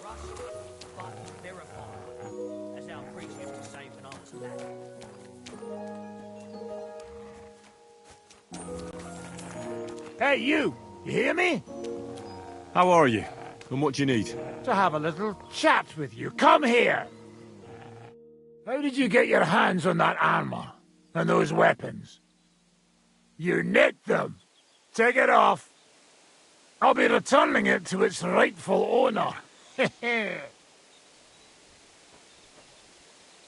trust, but verify, as our priest used to say when I was a lad. Hey, you! You hear me? How are you? And what do you need? To have a little chat with you. Come here! How did you get your hands on that armor? And those weapons? You nicked them! Take it off! I'll be returning it to its rightful owner. I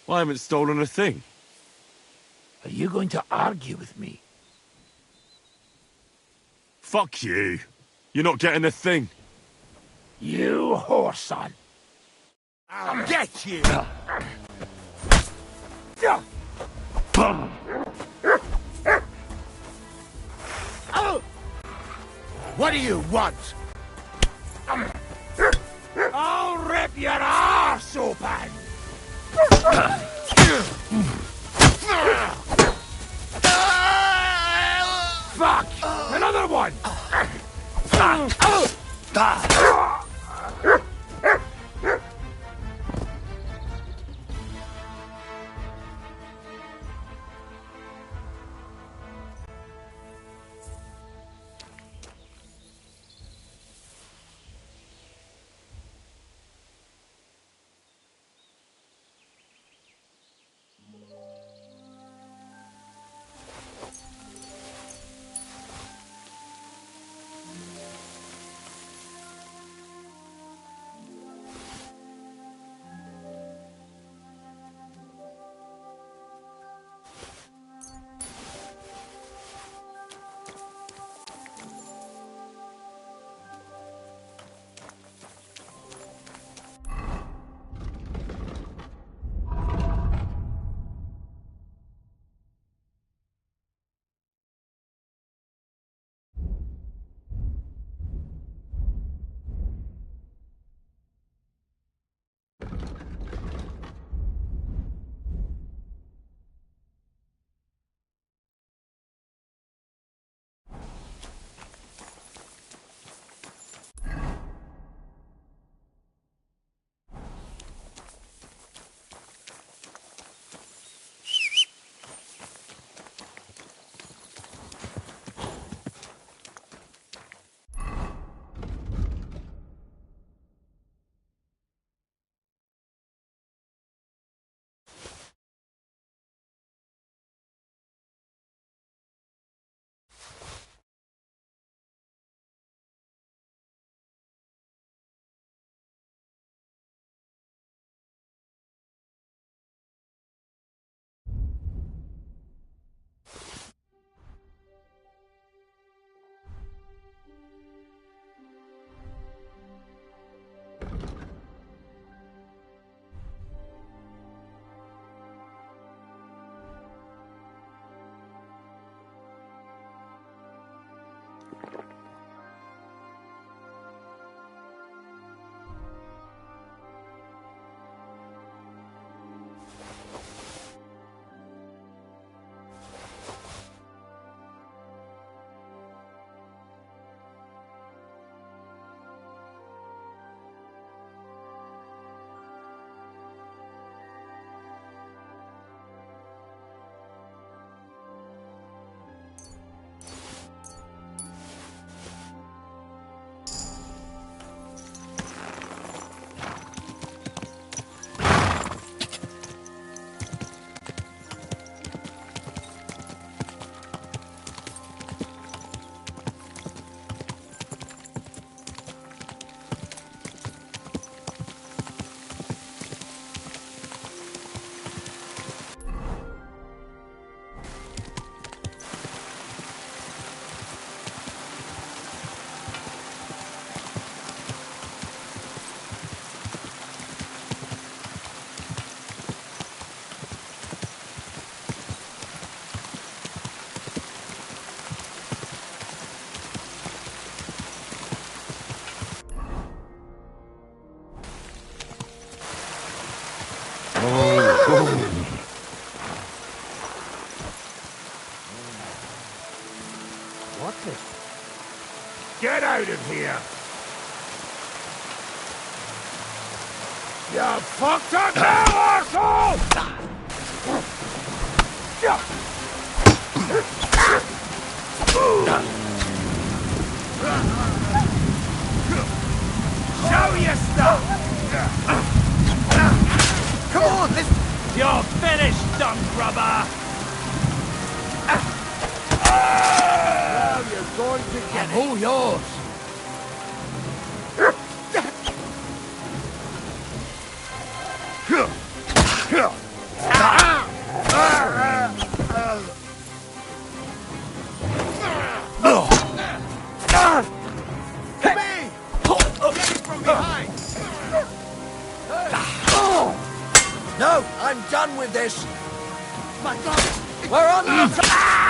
haven't stolen a thing. Are you going to argue with me? Fuck you. You're not getting a thing. You whoreson. I'll get you! What do you want? I'll rip your arse open! Fuck! Another one! You fucked up now, arsehole! Show your stuff! Come on, let's... You're finished, dumb grubber! Now you're going to get I'm all yours. No, I'm done with this. My God, we're on the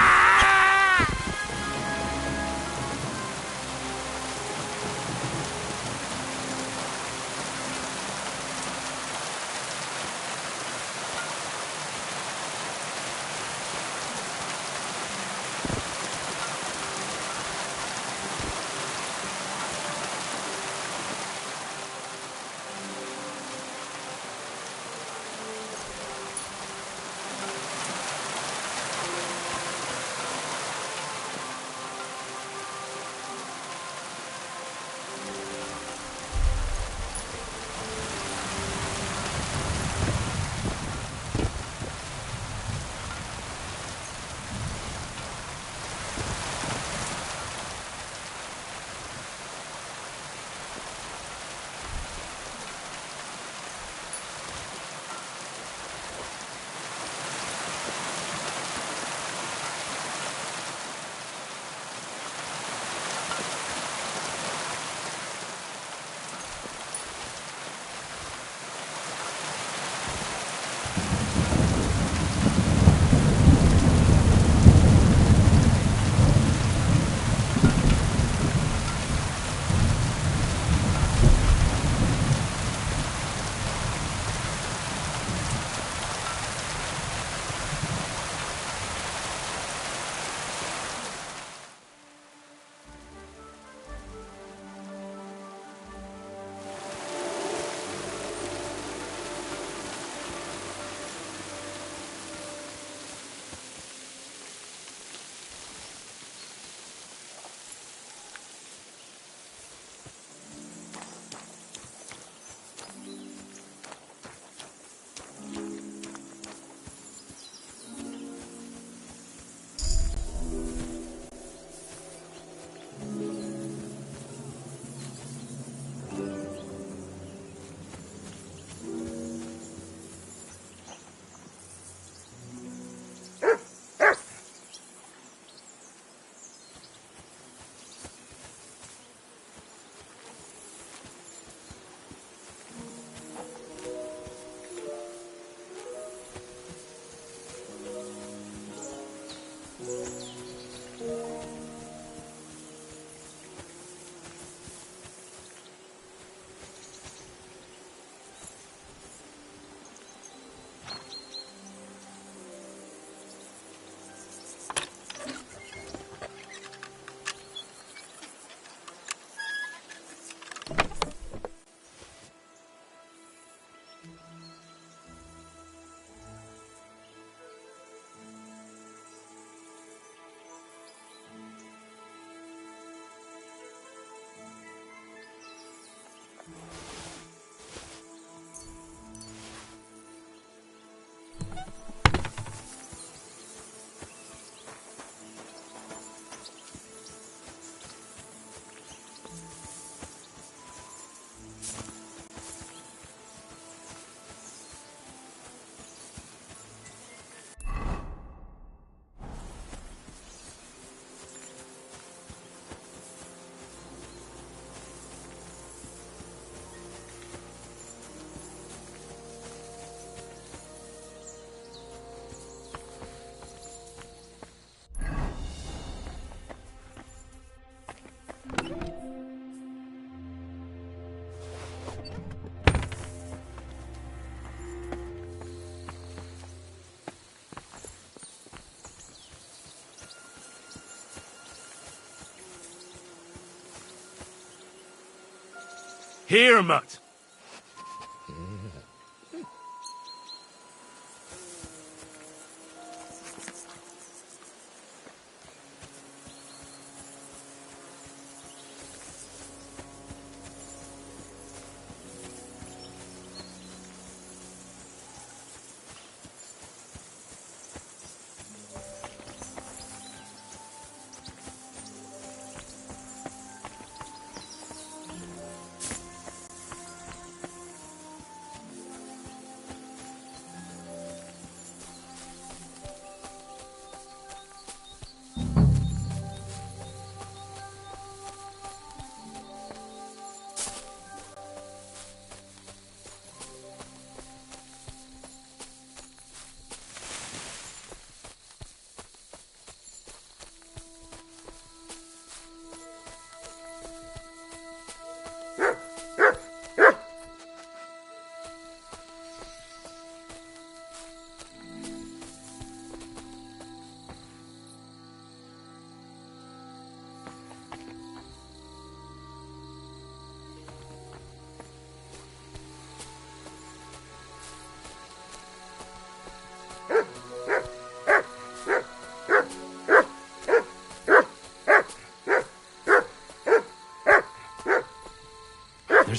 Here, mutt.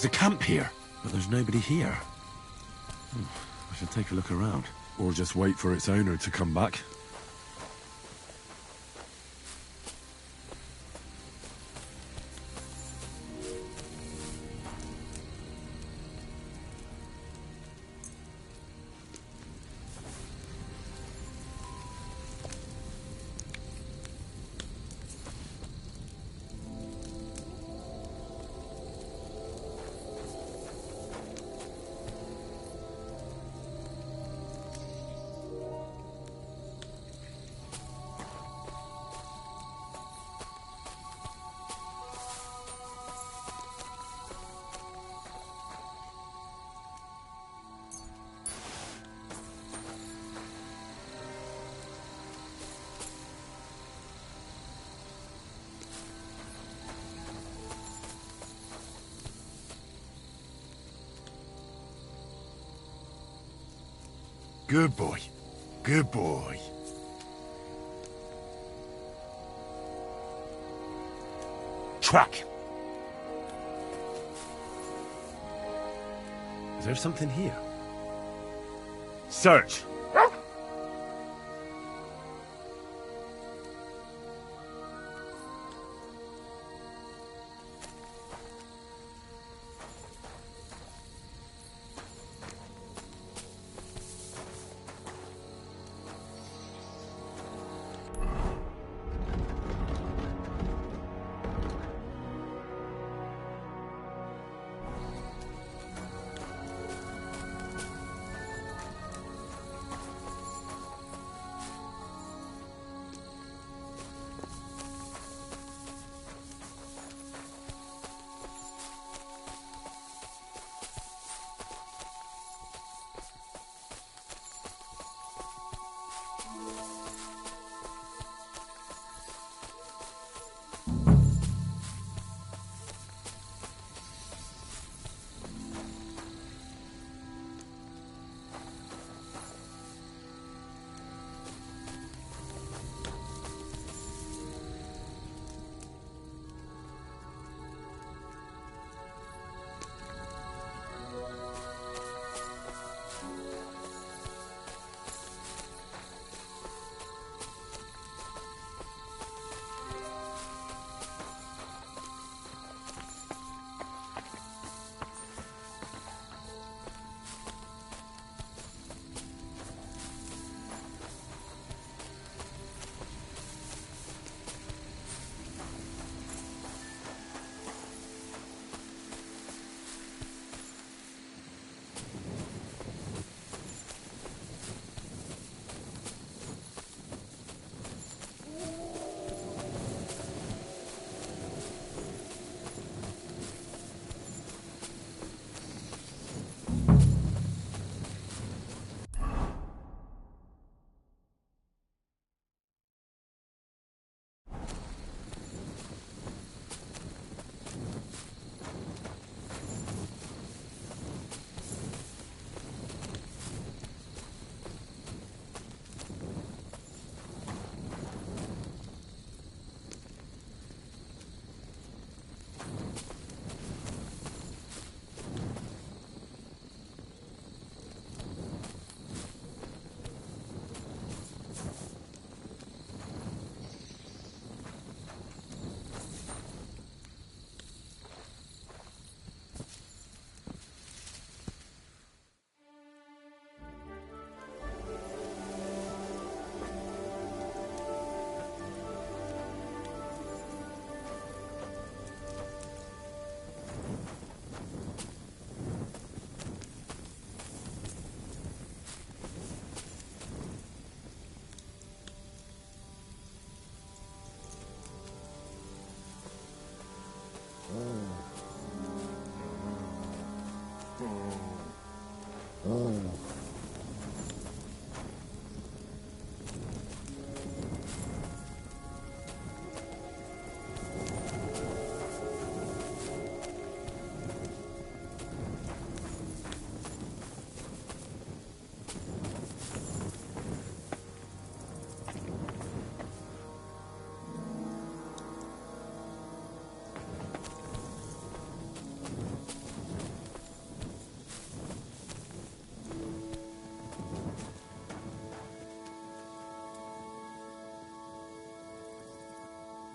There's a camp here, but there's nobody here. I should take a look around. Or just wait for its owner to come back. Good boy. Good boy. Track. Is there something here? Search.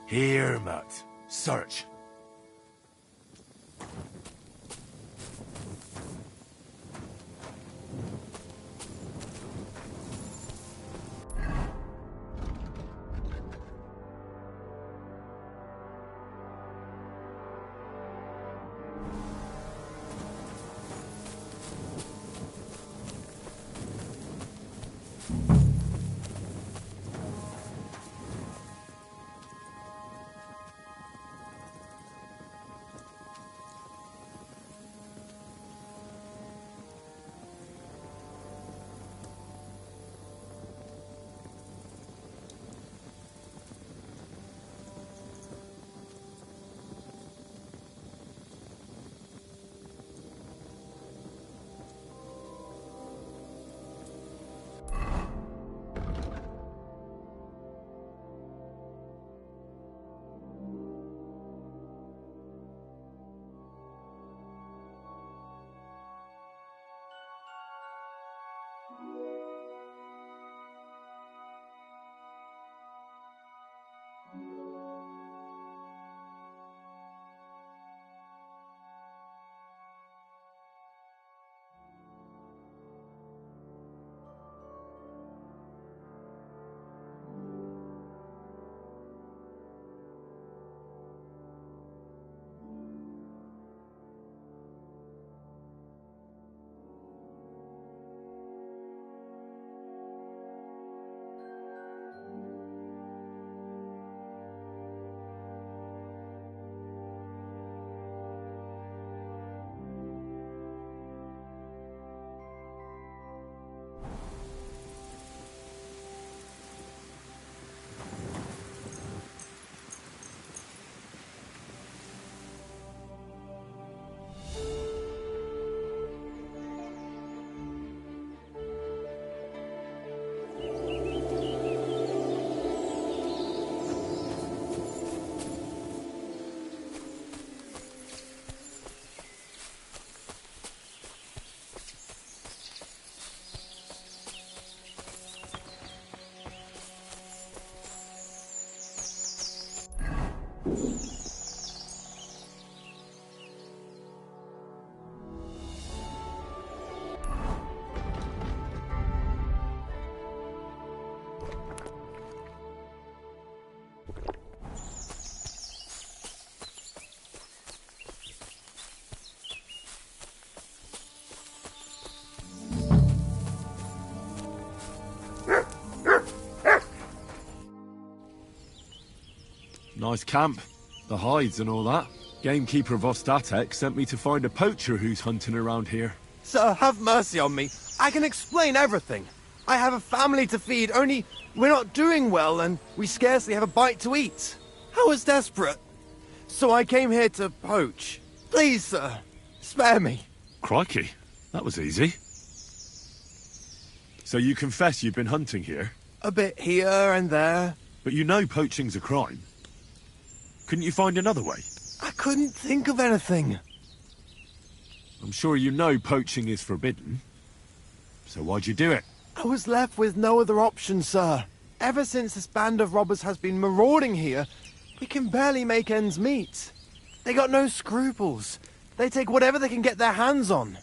Here, Mutt. Search. Nice camp. The hides and all that. Gamekeeper Vostatek sent me to find a poacher who's hunting around here. Sir, have mercy on me. I can explain everything. I have a family to feed, only we're not doing well and we scarcely have a bite to eat. I was desperate. So I came here to poach. Please, sir, spare me. Crikey, that was easy. So you confess you've been hunting here? A bit here and there. But you know poaching's a crime. Couldn't you find another way? I couldn't think of anything. I'm sure you know poaching is forbidden. So why'd you do it? I was left with no other option, sir. Ever since this band of robbers has been marauding here, we can barely make ends meet. They got no scruples. They take whatever they can get their hands on.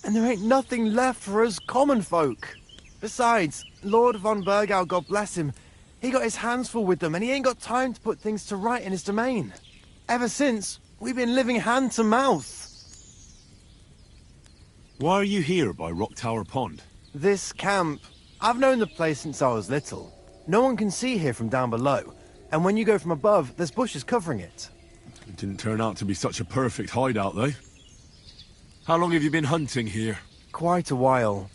And there ain't nothing left for us common folk. Besides, Lord von Burgau, God bless him, he got his hands full with them and he ain't got time to put things to right in his domain. Ever since, we've been living hand to mouth. Why are you here by Rock Tower Pond? This camp, I've known the place since I was little. No one can see here from down below, and when you go from above, there's bushes covering it. It didn't turn out to be such a perfect hideout, though. How long have you been hunting here? Quite a while.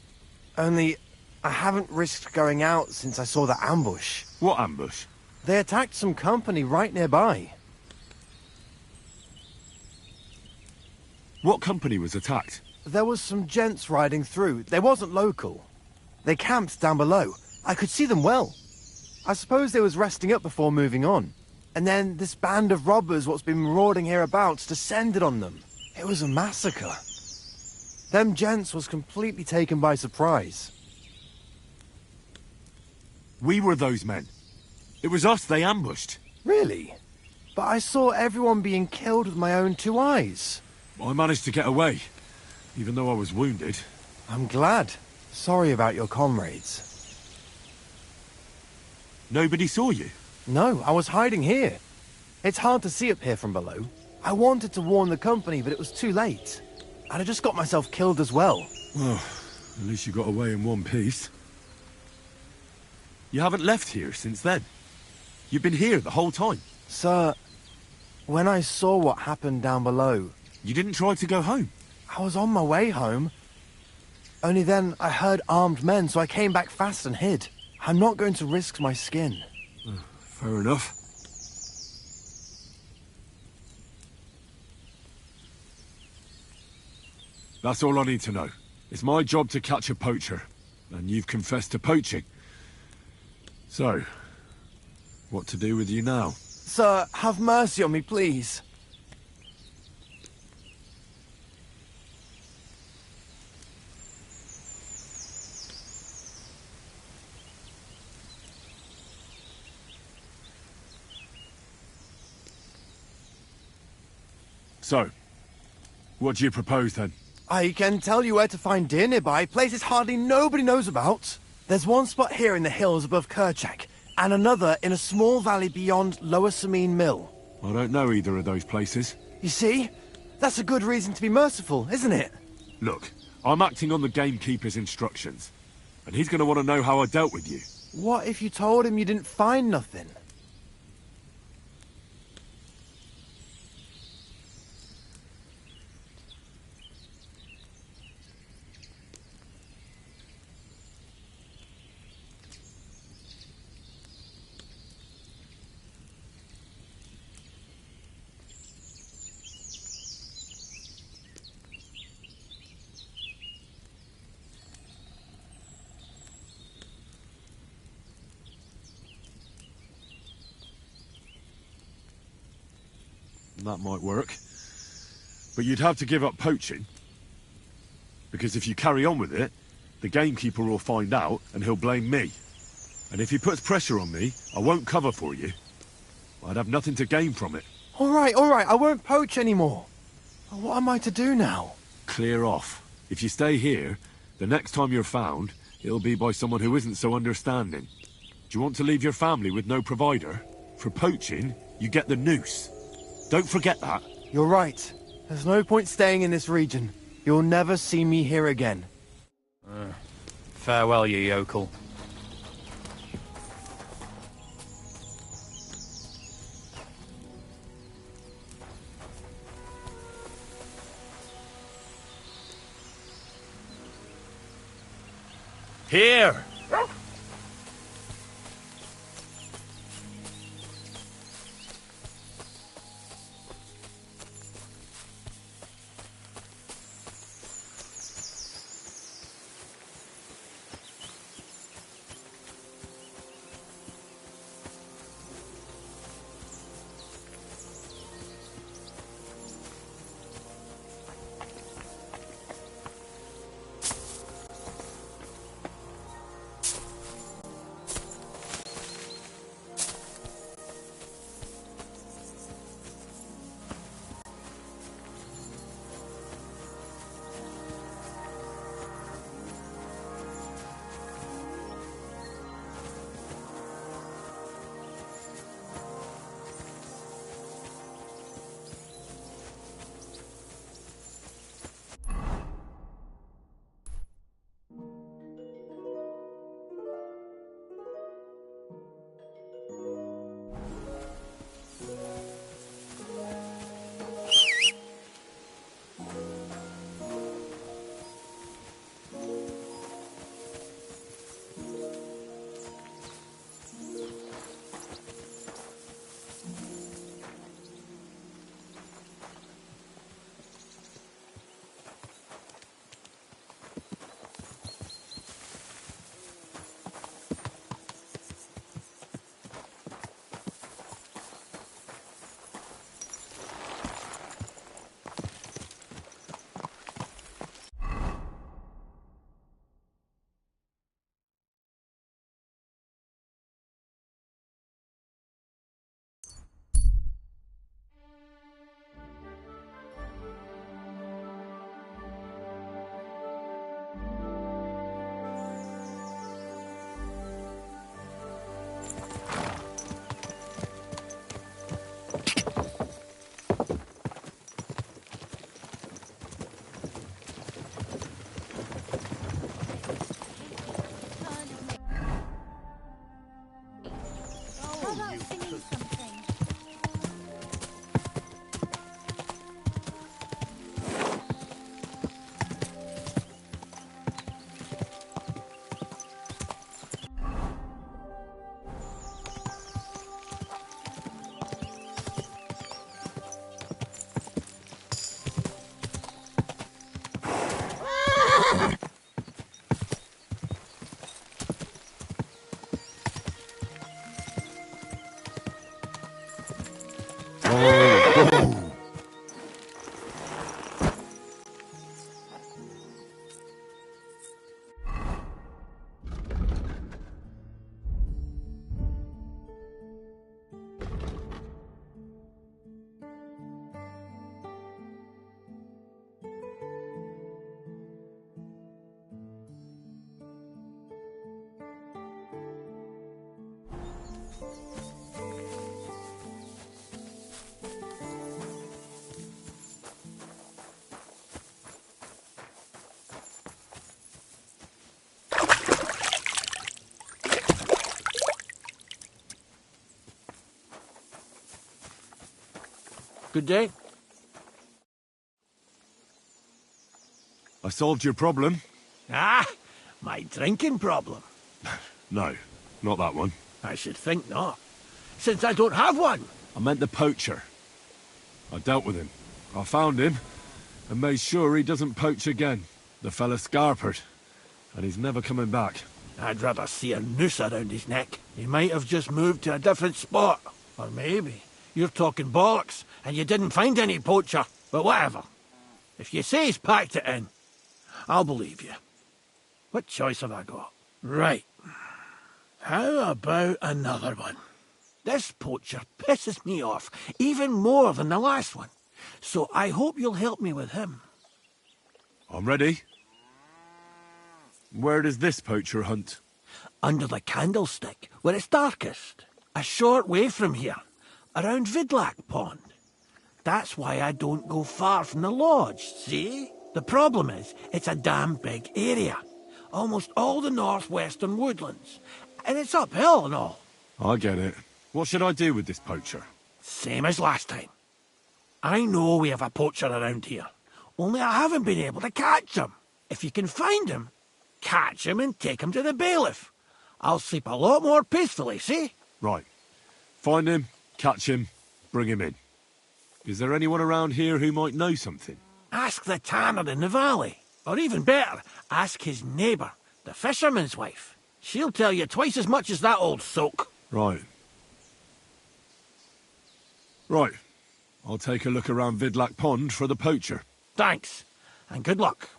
Only, I haven't risked going out since I saw the ambush. What ambush? They attacked some company right nearby. What company was attacked? There was some gents riding through. They wasn't local. They camped down below. I could see them well. I suppose they was resting up before moving on. And then this band of robbers what's been marauding hereabouts descended on them. It was a massacre. Them gents was completely taken by surprise. We were those men. It was us they ambushed. Really? but I saw everyone being killed with my own 2 eyes. I managed to get away, even though I was wounded. I'm glad. Sorry about your comrades. Nobody saw you? No, I was hiding here. It's hard to see up here from below. I wanted to warn the company, but it was too late. And I just got myself killed as well. Well, at least you got away in one piece. You haven't left here since then. You've been here the whole time. Sir, when I saw what happened down below... You didn't try to go home? I was on my way home. Only then I heard armed men, so I came back fast and hid. I'm not going to risk my skin. Fair enough. That's all I need to know. It's my job to catch a poacher, and you've confessed to poaching. So, what to do with you now? Sir, have mercy on me, please. So, what do you propose then? I can tell you where to find deer nearby, places hardly nobody knows about. There's one spot here in the hills above Kerchak, and another in a small valley beyond Lower Sameen Mill. I don't know either of those places. You see? That's a good reason to be merciful, isn't it? Look, I'm acting on the gamekeeper's instructions, and he's going to want to know how I dealt with you. What if you told him you didn't find nothing? That might work. But you'd have to give up poaching. Because if you carry on with it, the gamekeeper will find out and he'll blame me. And if he puts pressure on me, I won't cover for you. I'd have nothing to gain from it. All right, I won't poach anymore. What am I to do now? Clear off. If you stay here, the next time you're found, it'll be by someone who isn't so understanding. Do you want to leave your family with no provider? For poaching, you get the noose. Don't forget that. You're right. There's no point staying in this region. You'll never see me here again. Farewell, you yokel. Here! Good day. I solved your problem. Ah, my drinking problem. No, not that one. I should think not, since I don't have one. I meant the poacher. I dealt with him. I found him and made sure he doesn't poach again. The fella scarpered, and he's never coming back. I'd rather see a noose around his neck. He might have just moved to a different spot. Or maybe you're talking bollocks and you didn't find any poacher. But whatever. If you say he's packed it in, I'll believe you. What choice have I got? Right. How about another one? This poacher pisses me off even more than the last one. So I hope you'll help me with him. I'm ready. Where does this poacher hunt? Under the candlestick, where it's darkest. A short way from here, around Vidlac Pond. That's why I don't go far from the lodge, see? The problem is, it's a damn big area. Almost all the northwestern woodlands. And it's uphill and all. I get it. What should I do with this poacher? Same as last time. I know we have a poacher around here. Only I haven't been able to catch him. If you can find him, catch him and take him to the bailiff. I'll sleep a lot more peacefully, see? Right. Find him, catch him, bring him in. Is there anyone around here who might know something? Ask the tanner in the valley. Or even better, ask his neighbour, the fisherman's wife. She'll tell you twice as much as that old soak. Right. Right. I'll take a look around Vidlac Pond for the poacher. Thanks, and good luck.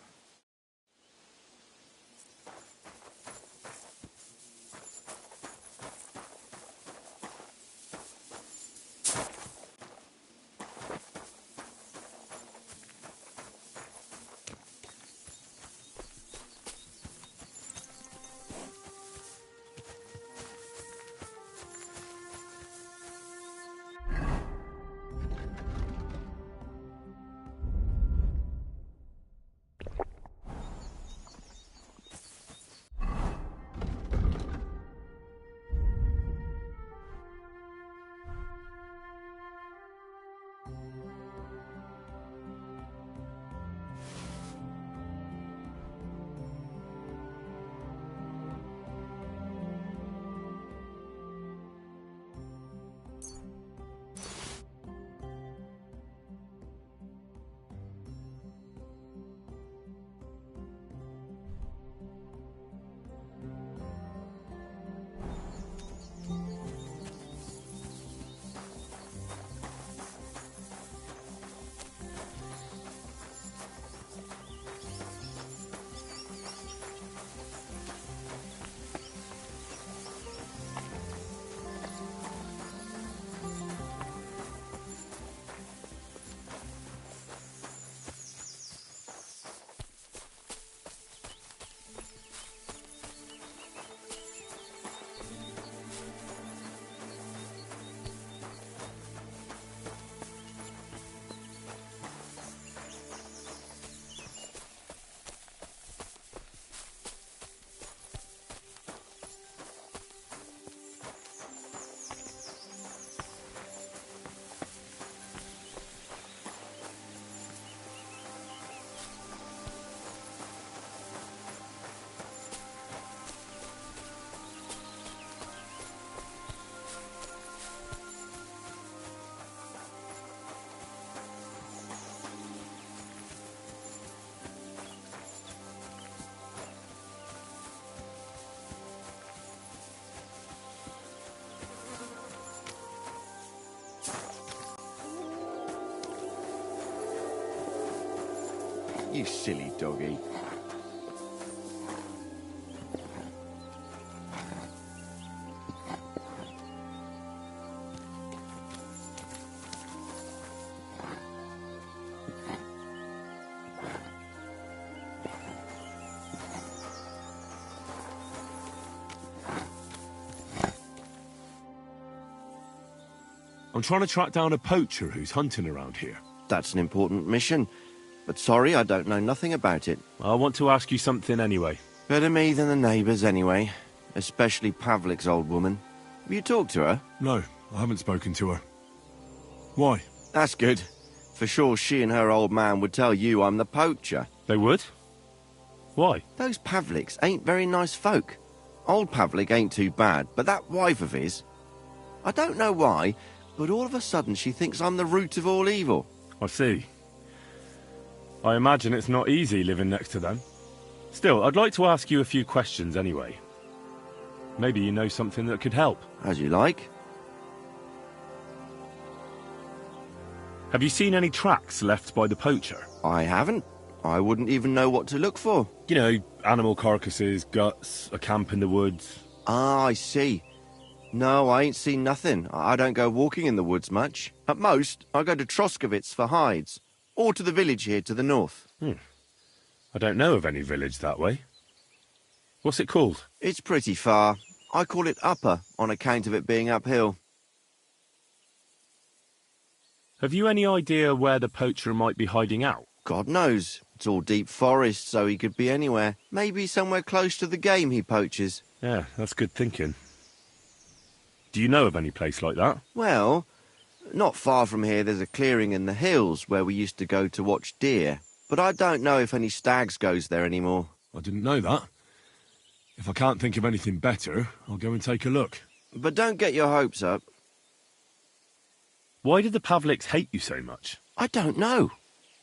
You silly doggy. I'm trying to track down a poacher who's hunting around here. That's an important mission. But sorry, I don't know nothing about it. I want to ask you something anyway. Better me than the neighbours anyway. Especially Pavlik's old woman. Have you talked to her? No, I haven't spoken to her. Why? That's good. For sure she and her old man would tell you I'm the poacher. They would? Why? Those Pavliks ain't very nice folk. Old Pavlik ain't too bad, but that wife of his... I don't know why, but all of a sudden she thinks I'm the root of all evil. I see. I imagine it's not easy living next to them. Still, I'd like to ask you a few questions anyway. Maybe you know something that could help. As you like. Have you seen any tracks left by the poacher? I haven't. I wouldn't even know what to look for. You know, animal carcasses, guts, a camp in the woods. Ah, I see. No, I ain't seen nothing. I don't go walking in the woods much. At most, I go to Troskovitz for hides. Or to the village here to the north. I don't know of any village that way. What's it called? It's pretty far. I call it Upper, on account of it being uphill. Have you any idea where the poacher might be hiding out? God knows. It's all deep forest, so he could be anywhere. Maybe somewhere close to the game he poaches. Yeah, that's good thinking. Do you know of any place like that? Well, not far from here there's a clearing in the hills where we used to go to watch deer. But I don't know if any stags goes there anymore. I didn't know that. If I can't think of anything better, I'll go and take a look. But don't get your hopes up. Why did the Pavliks hate you so much? I don't know.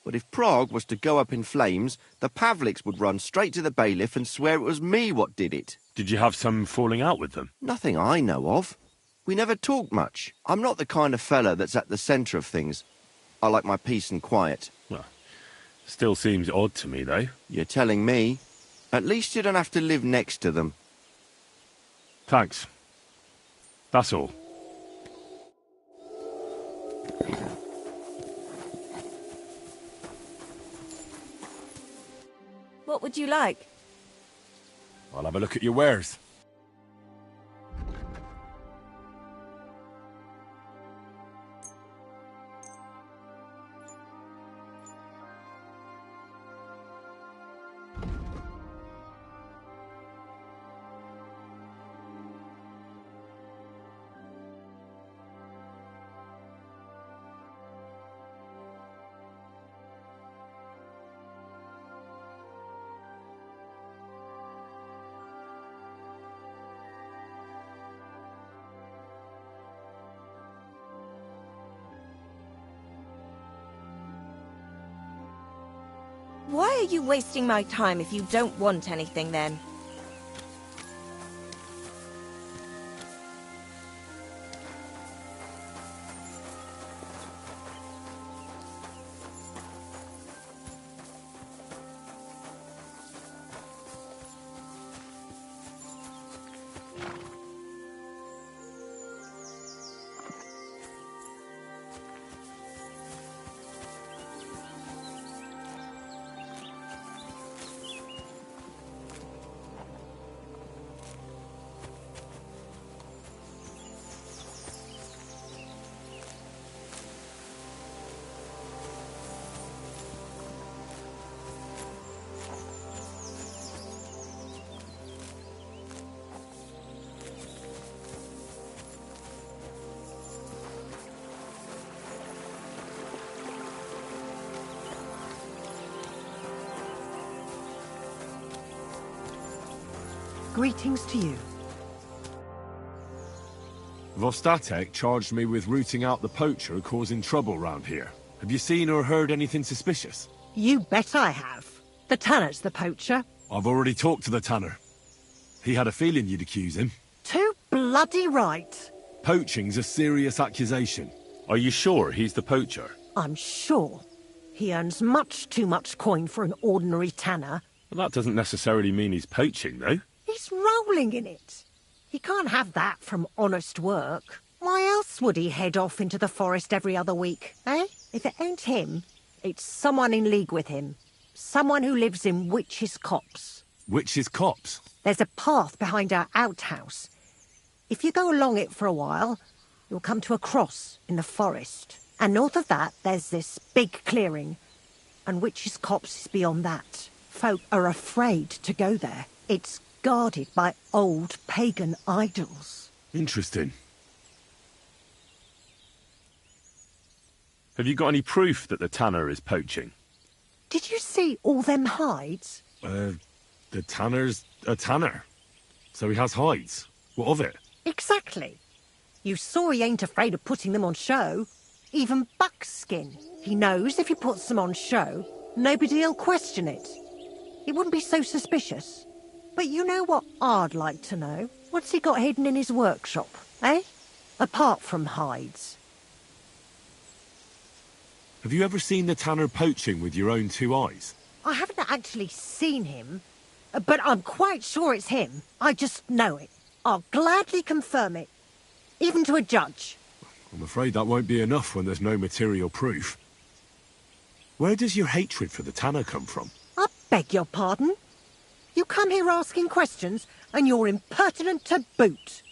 But if Prague was to go up in flames, the Pavliks would run straight to the bailiff and swear it was me what did it. Did you have some falling out with them? Nothing I know of. We never talked much. I'm not the kind of fella that's at the centre of things. I like my peace and quiet. Well, still seems odd to me, though. You're telling me? At least you don't have to live next to them. Thanks. That's all. What would you like? I'll have a look at your wares. Why are you wasting my time if you don't want anything then? Greetings to you. Vostatek charged me with rooting out the poacher causing trouble round here. Have you seen or heard anything suspicious? You bet I have. The tanner's the poacher. I've already talked to the tanner. He had a feeling you'd accuse him. Too bloody right. Poaching's a serious accusation. Are you sure he's the poacher? I'm sure. He earns much too much coin for an ordinary tanner. Well, that doesn't necessarily mean he's poaching, though. He's rolling in it. He can't have that from honest work. Why else would he head off into the forest every other week, eh? If it ain't him, it's someone in league with him. Someone who lives in Witch's Copse. Witch's Copse? There's a path behind our outhouse. If you go along it for a while, You'll come to a cross in the forest. And north of that, there's this big clearing. And witches' copse is beyond that. Folk are afraid to go there. It's guarded by old pagan idols. Interesting. Have you got any proof that the tanner is poaching? Did you see all them hides? The tanner's a tanner. So he has hides. What of it? Exactly. You saw he ain't afraid of putting them on show. Even buckskin. He knows if he puts them on show, nobody'll question it. He wouldn't be so suspicious. But you know what I'd like to know? What's he got hidden in his workshop, eh? Apart from hides. Have you ever seen the tanner poaching with your own two eyes? I haven't actually seen him, but I'm quite sure it's him. I just know it. I'll gladly confirm it, even to a judge. I'm afraid that won't be enough when there's no material proof. Where does your hatred for the tanner come from? I beg your pardon? You come here asking questions, and you're impertinent to boot.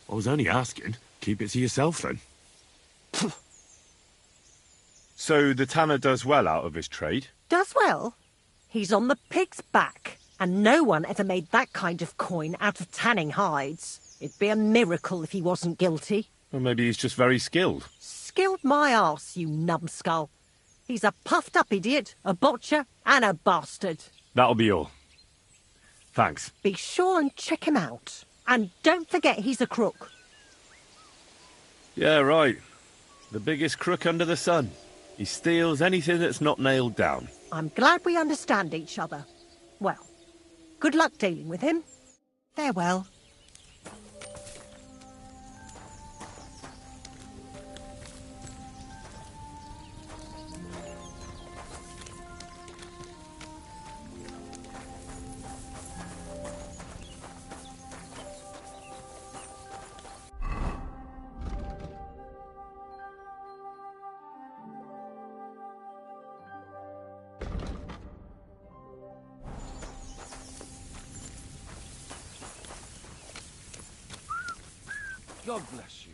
I was only asking. Keep it to yourself, then. So the tanner does well out of his trade? Does well. He's on the pig's back, and no one ever made that kind of coin out of tanning hides. It'd be a miracle if he wasn't guilty. Or maybe he's just very skilled. Skilled my arse, you numbskull. He's a puffed-up idiot, a botcher, and a bastard. That'll be all. Thanks. Be sure and check him out. And don't forget he's a crook. Yeah, right. The biggest crook under the sun. He steals anything that's not nailed down. I'm glad we understand each other. Well, good luck dealing with him. Farewell. God bless you.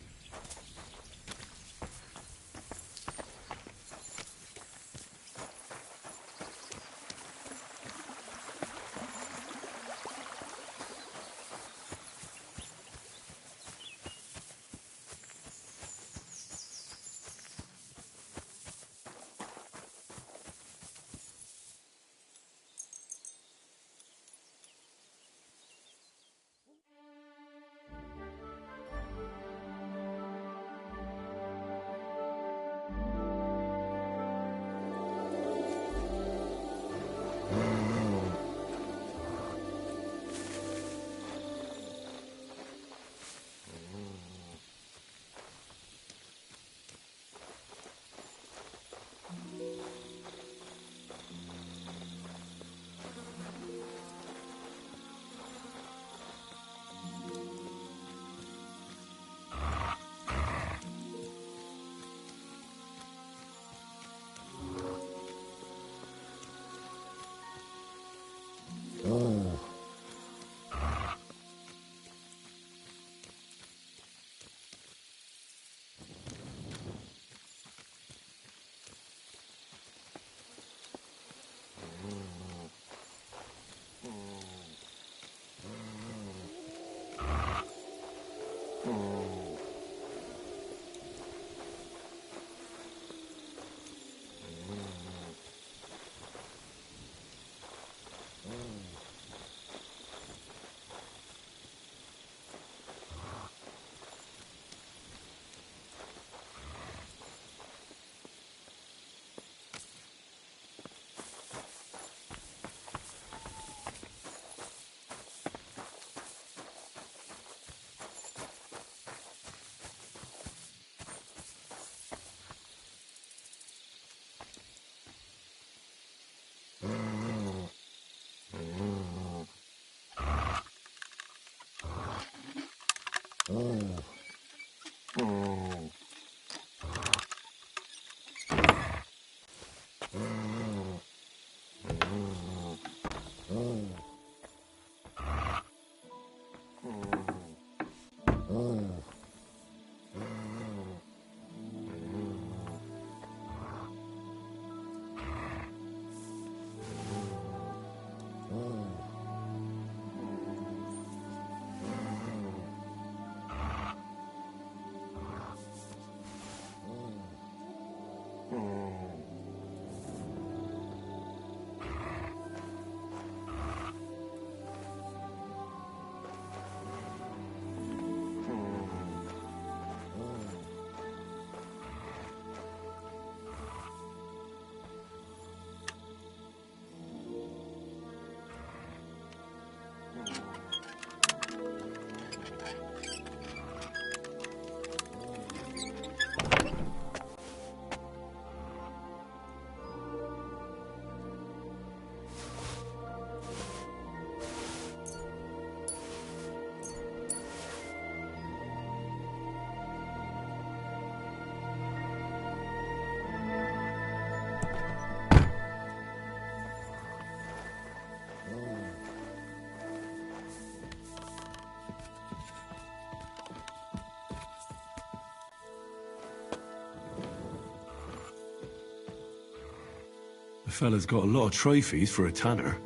fella's got a lot of trophies for a tanner.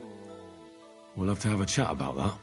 We'll have to have a chat about that.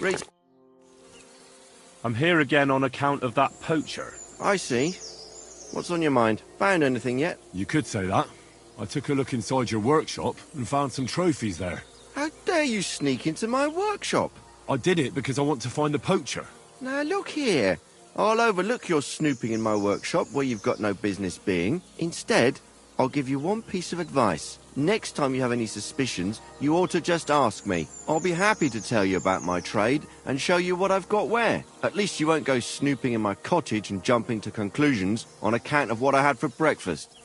Great. I'm here again on account of that poacher. I see. What's on your mind? Found anything yet? You could say that. I took a look inside your workshop and found some trophies there. How dare you sneak into my workshop? I did it because I want to find the poacher. Now look here. I'll overlook your snooping in my workshop where you've got no business being. Instead, I'll give you one piece of advice. Next time you have any suspicions, you ought to just ask me. I'll be happy to tell you about my trade and show you what I've got where. At least you won't go snooping in my cottage and jumping to conclusions on account of what I had for breakfast.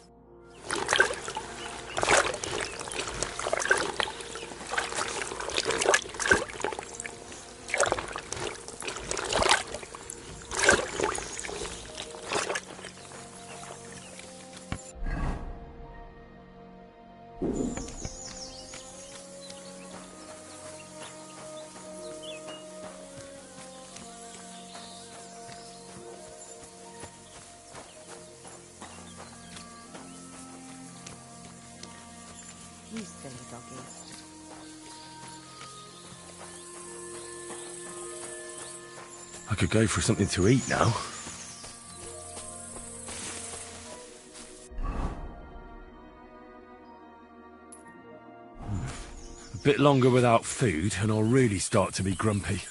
doggy. I could go for something to eat now. A bit longer without food and I'll really start to be grumpy.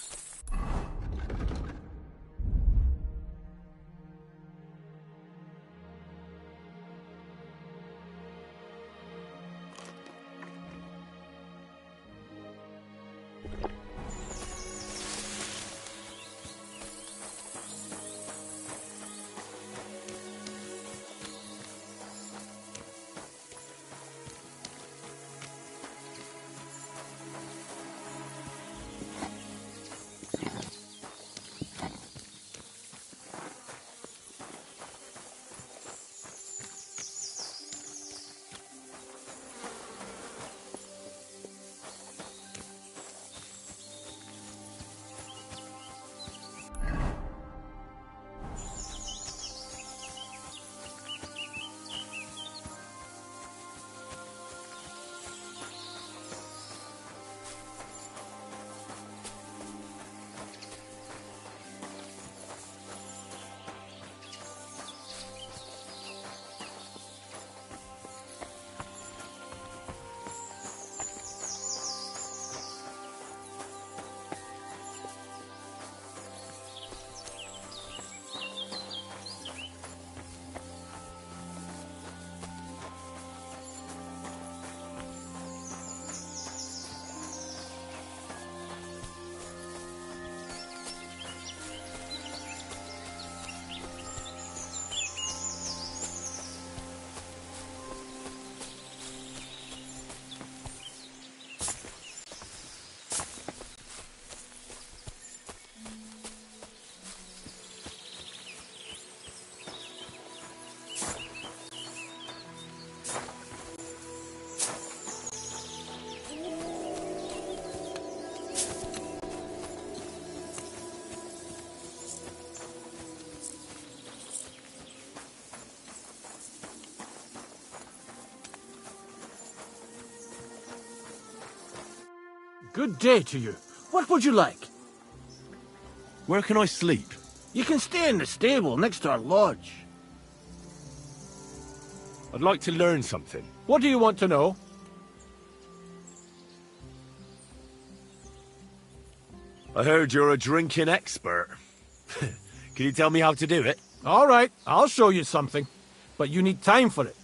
Good day to you. What would you like? Where can I sleep? You can stay in the stable next to our lodge. I'd like to learn something. What do you want to know? I heard you're a drinking expert. Can you tell me how to do it? All right, I'll show you something. But you need time for it.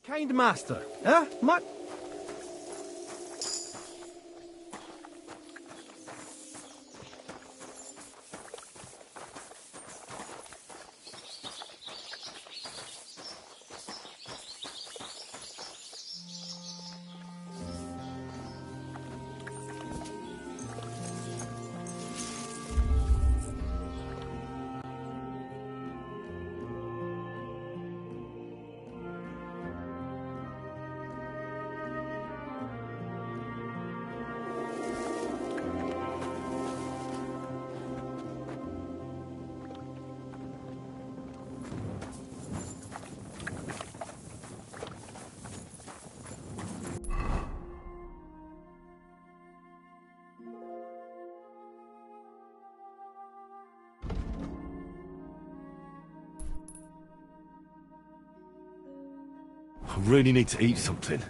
Kind master, eh? Mutt? I really need to eat something.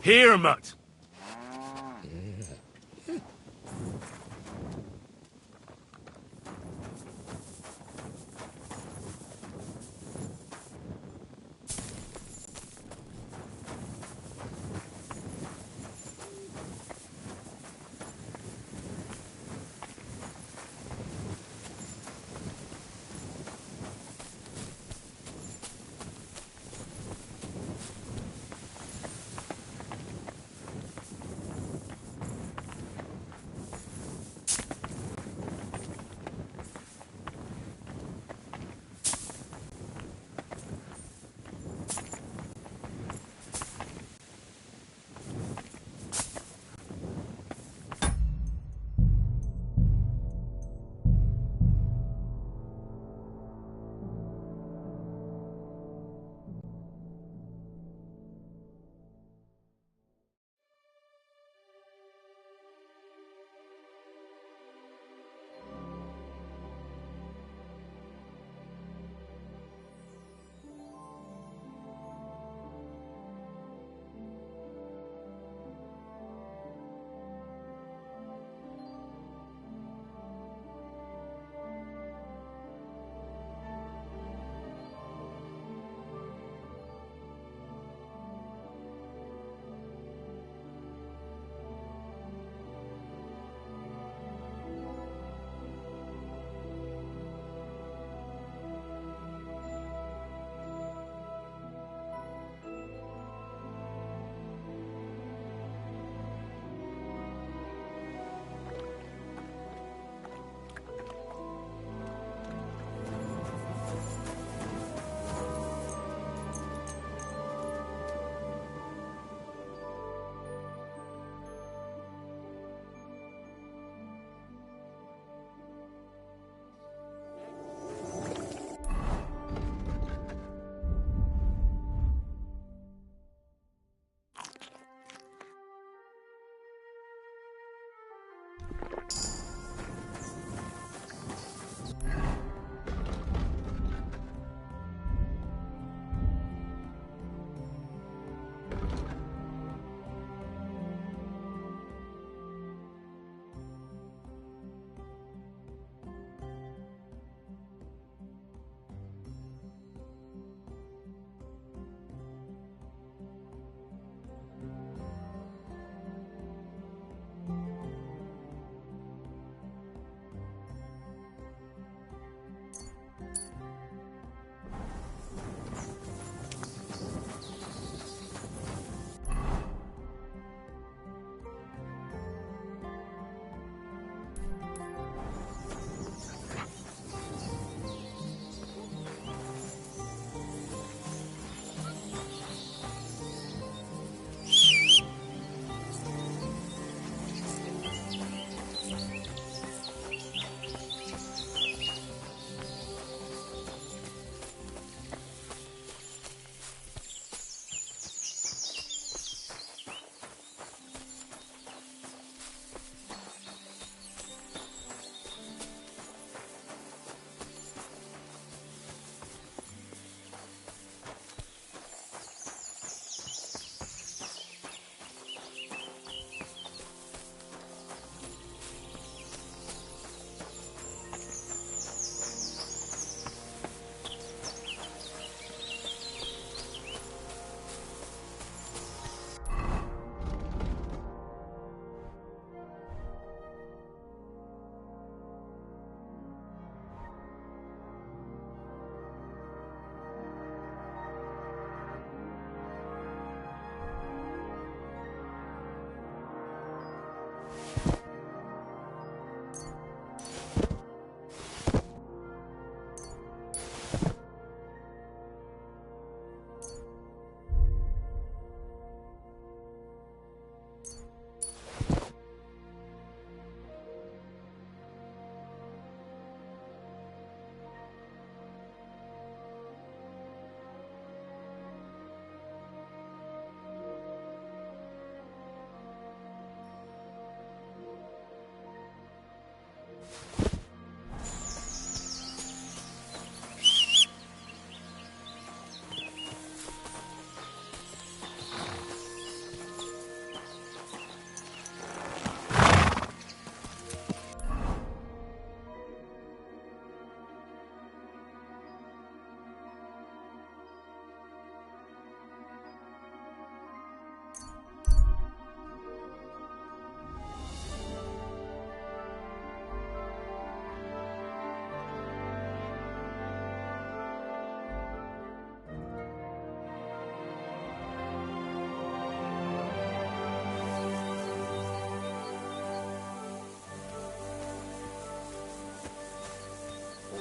Here, Mutt!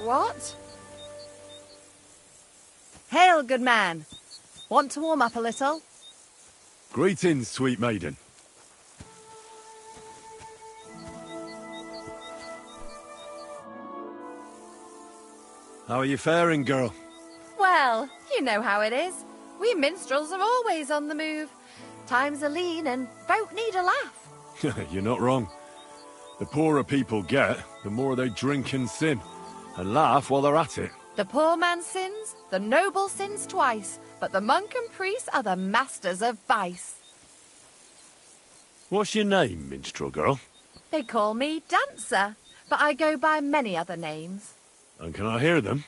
What? Hail, good man. Want to warm up a little? Greetings, sweet maiden. How are you faring, girl? Well, you know how it is. We minstrels are always on the move. Times are lean and folk need a laugh. You're not wrong. The poorer people get, the more they drink and sin, and laugh while they're at it. The poor man sins, the noble sins twice, but the monk and priest are the masters of vice. What's your name, minstrel girl? They call me Dancer, but I go by many other names. And can I hear them?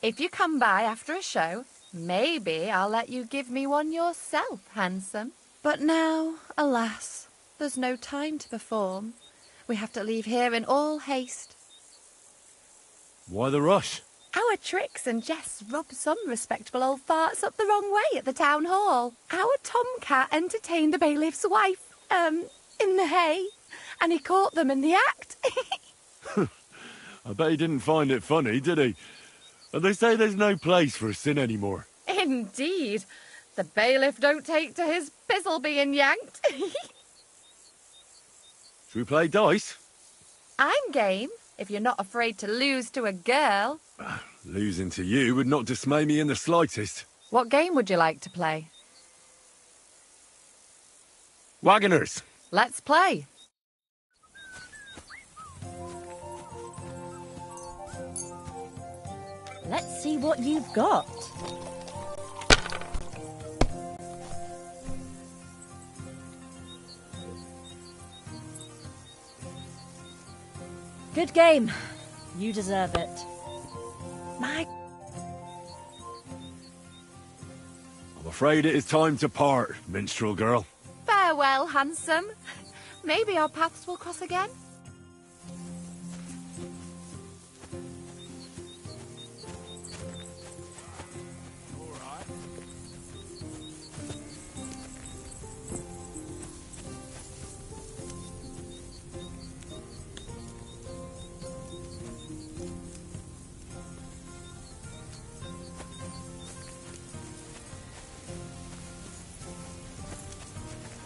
If you come by after a show, maybe I'll let you give me one yourself, handsome. But now, alas, there's no time to perform. We have to leave here in all haste. Why the rush? Our tricks and jests rub some respectable old farts up the wrong way at the town hall. Our tomcat entertained the bailiff's wife, in the hay, and he caught them in the act. I bet he didn't find it funny, did he? And they say there's no place for sin anymore. Indeed. The bailiff don't take to his pizzle being yanked. Should we play dice? I'm game, if you're not afraid to lose to a girl. Losing to you would not dismay me in the slightest. What game would you like to play? Wagoners. Let's play. Let's see what you've got. Good game. You deserve it. My... I'm afraid it is time to part, minstrel girl. Farewell, handsome. Maybe our paths will cross again.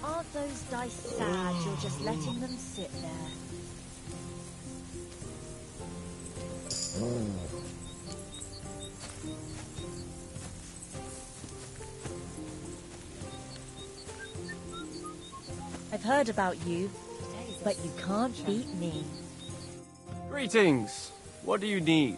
Aren't those dice sad you're just letting them sit there? I've heard about you, but you can't beat me. Greetings. What do you need?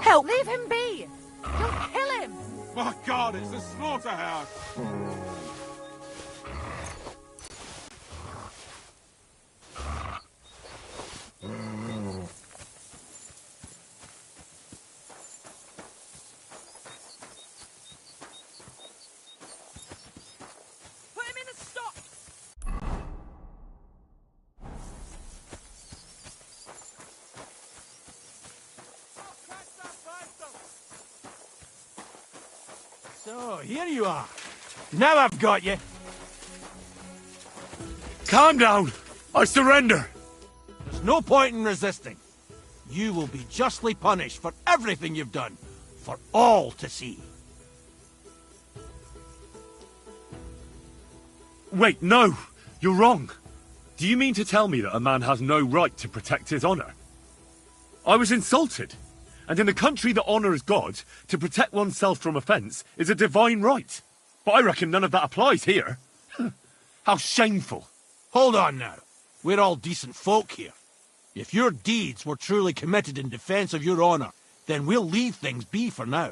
Help! Leave him be! You'll kill him! My God, it's a slaughterhouse! Put him in the stocks! So, here you are. Now I've got you. Calm down. I surrender. There's no point in resisting. You will be justly punished for everything you've done, for all to see. Wait, no. You're wrong. Do you mean to tell me that a man has no right to protect his honor? I was insulted. And in a country that honours God, to protect oneself from offence is a divine right. But I reckon none of that applies here. How shameful. Hold on now. We're all decent folk here. If your deeds were truly committed in defence of your honour, then we'll leave things be for now.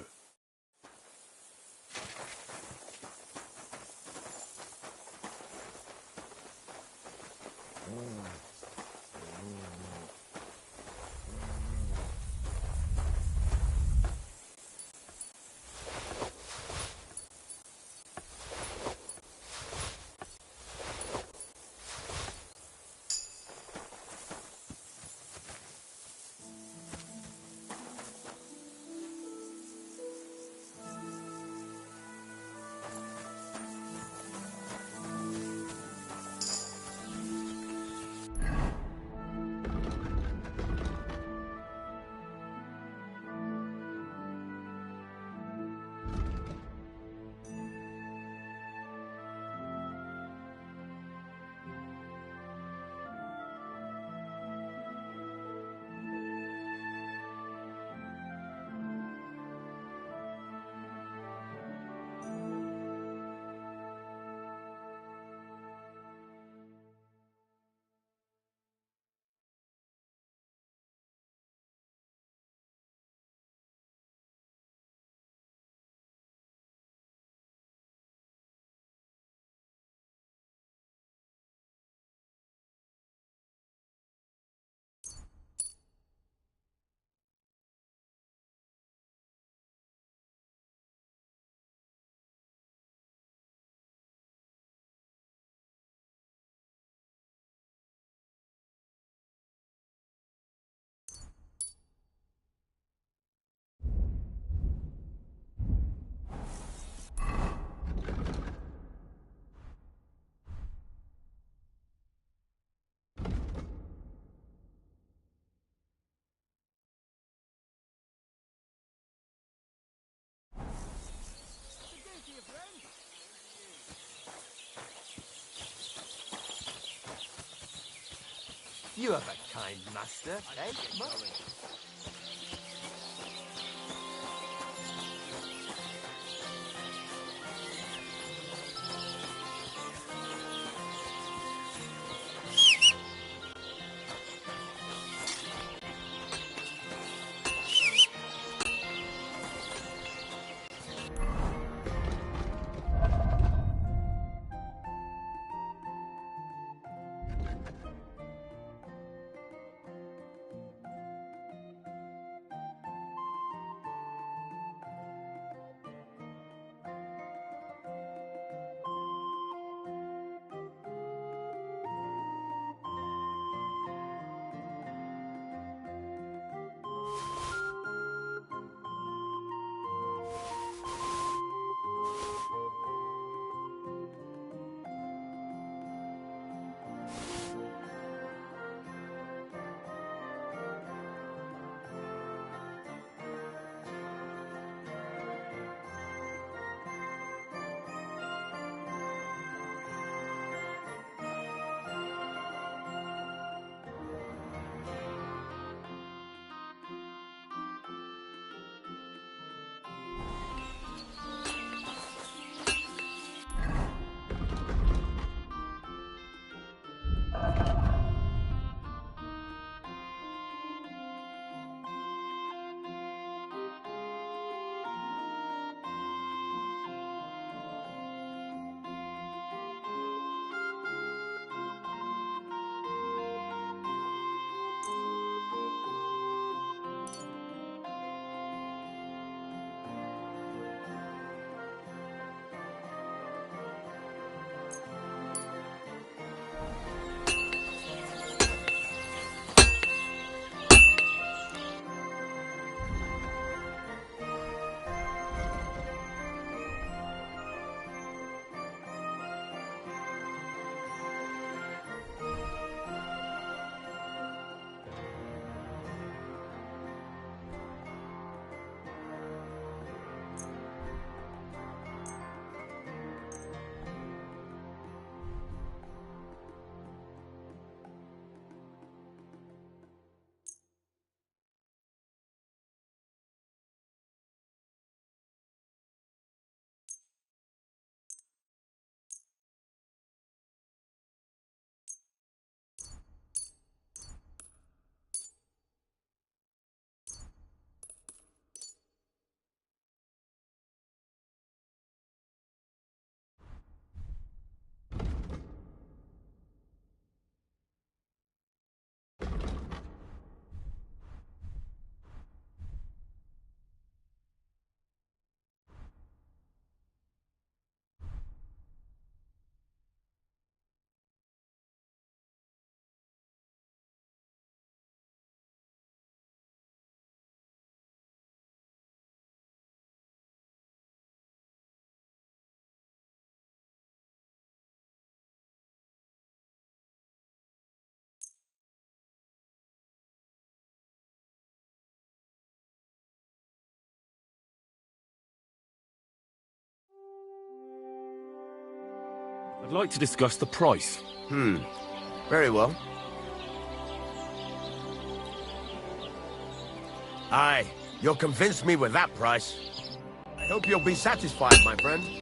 You have a kind master, eh, Mutt? I'd like to discuss the price. Very well. Aye, you'll convince me with that price. I hope you'll be satisfied, my friend.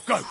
Go!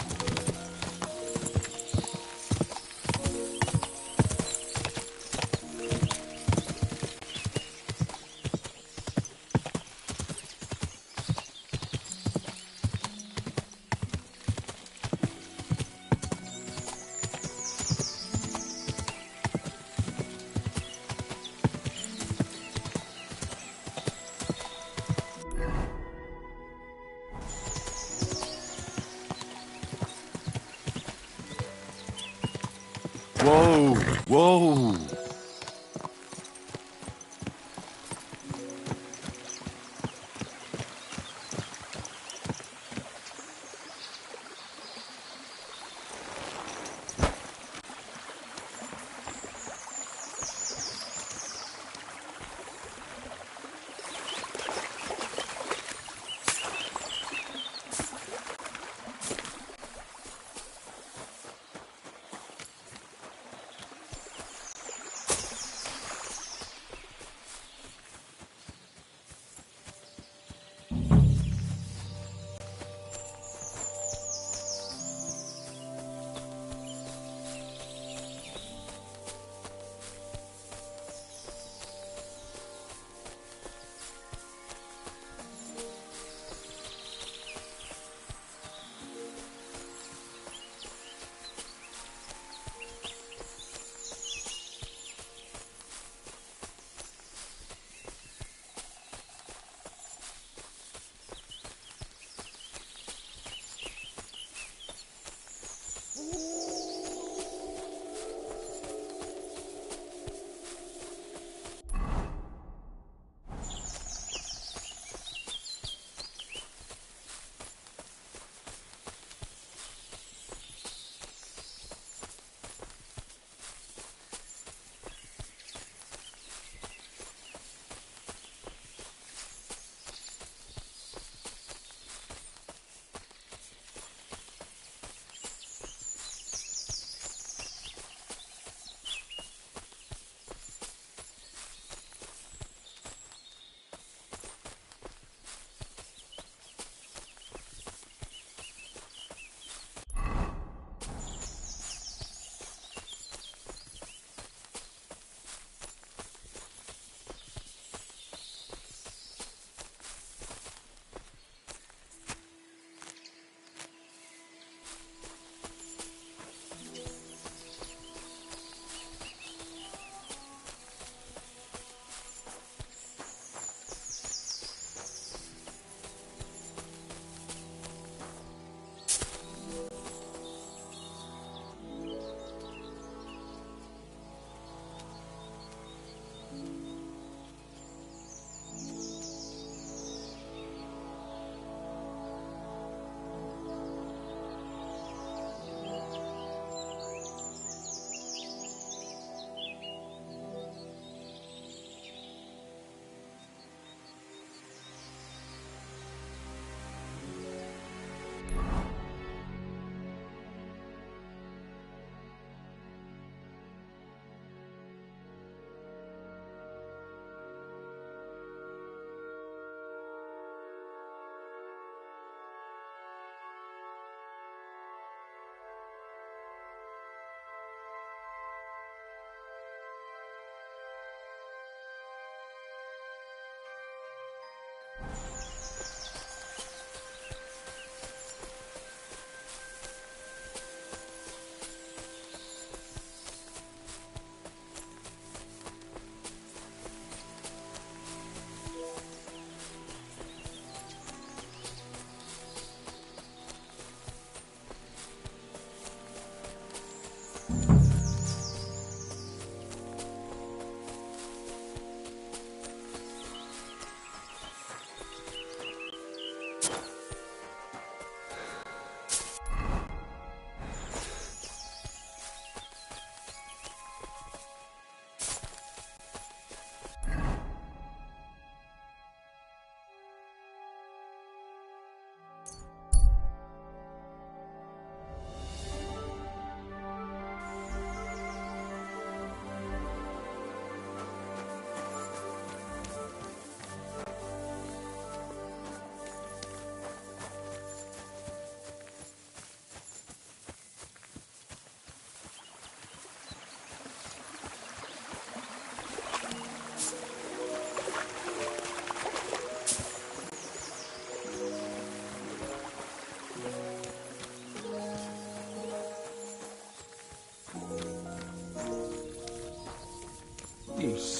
Whoa! Whoa!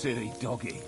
silly doggy.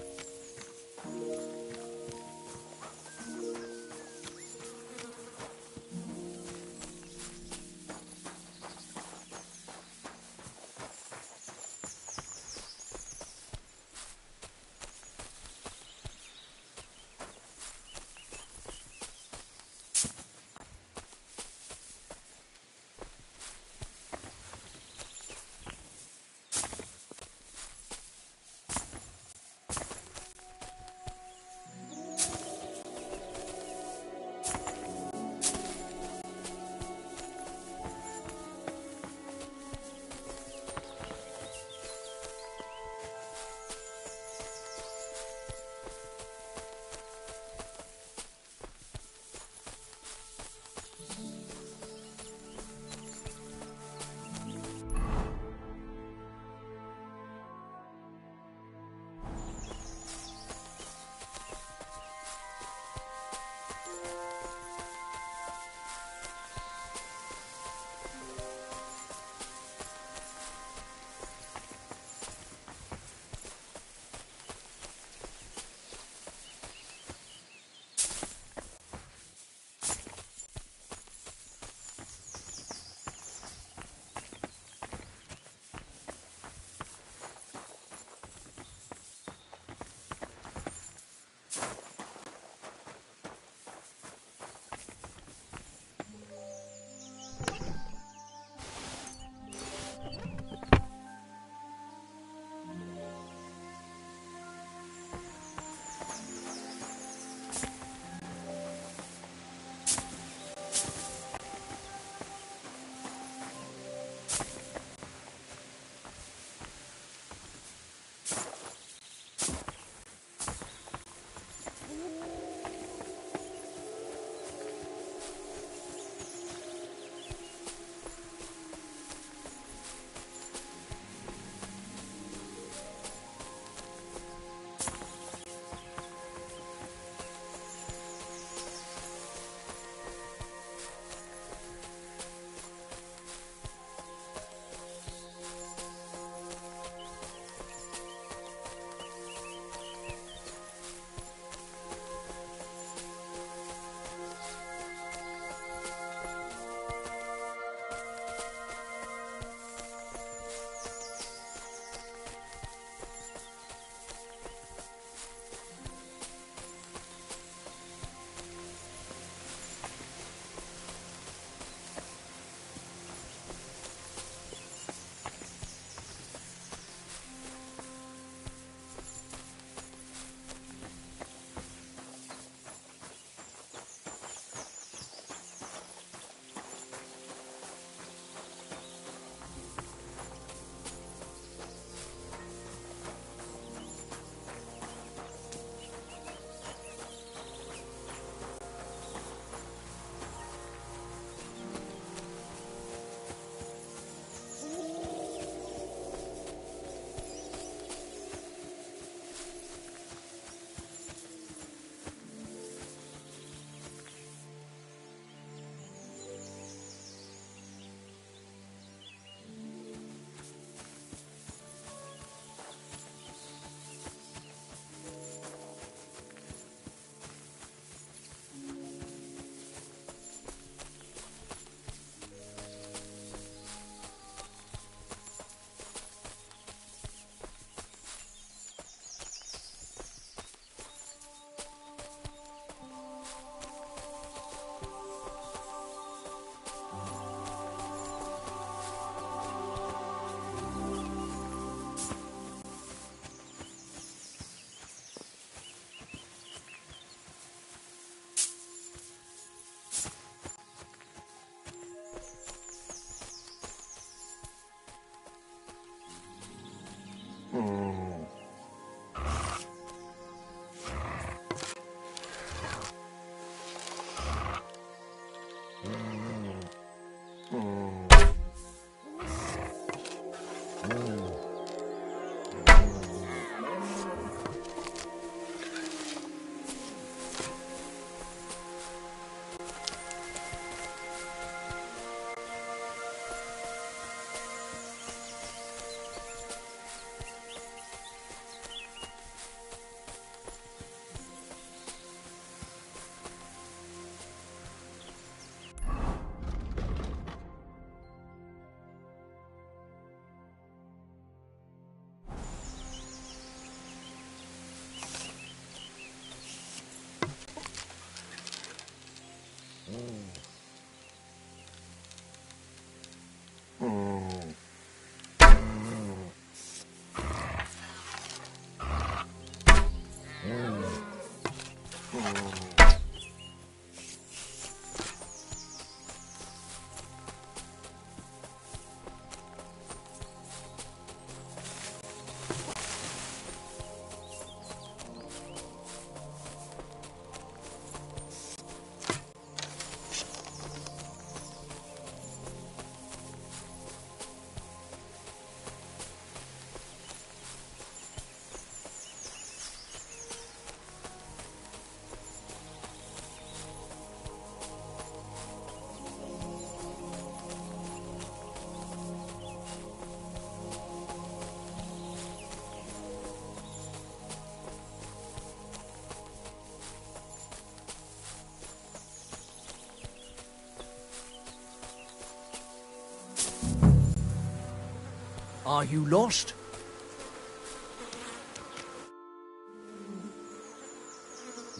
Are you lost?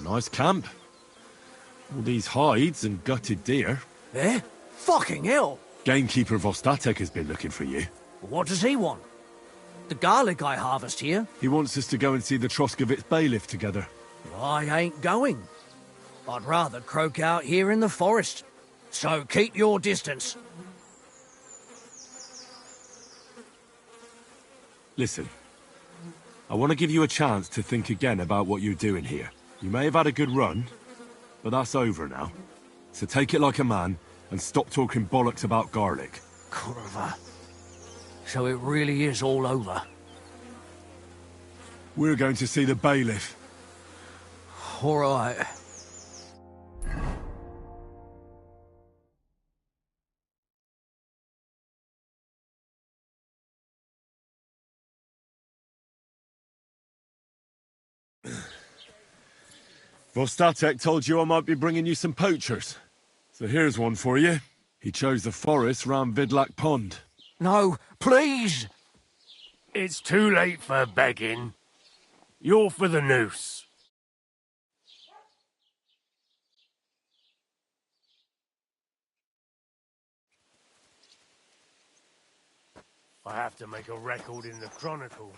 Nice camp. All these hides and gutted deer. Eh? Fucking hell! Gamekeeper Vostatek has been looking for you. What does he want? The garlic I harvest here? He wants us to go and see the Troskovitz bailiff together. I ain't going. I'd rather croak out here in the forest. So keep your distance. Listen, I want to give you a chance to think again about what you're doing here. You may have had a good run, but that's over now. So take it like a man and stop talking bollocks about garlic. Kurva. So it really is all over. We're going to see the bailiff. All right. Vostatek told you I might be bringing you some poachers. So here's one for you. He chose the forest round Vidlak Pond. No, please! It's too late for begging. You're for the noose. I have to make a record in the Chronicle.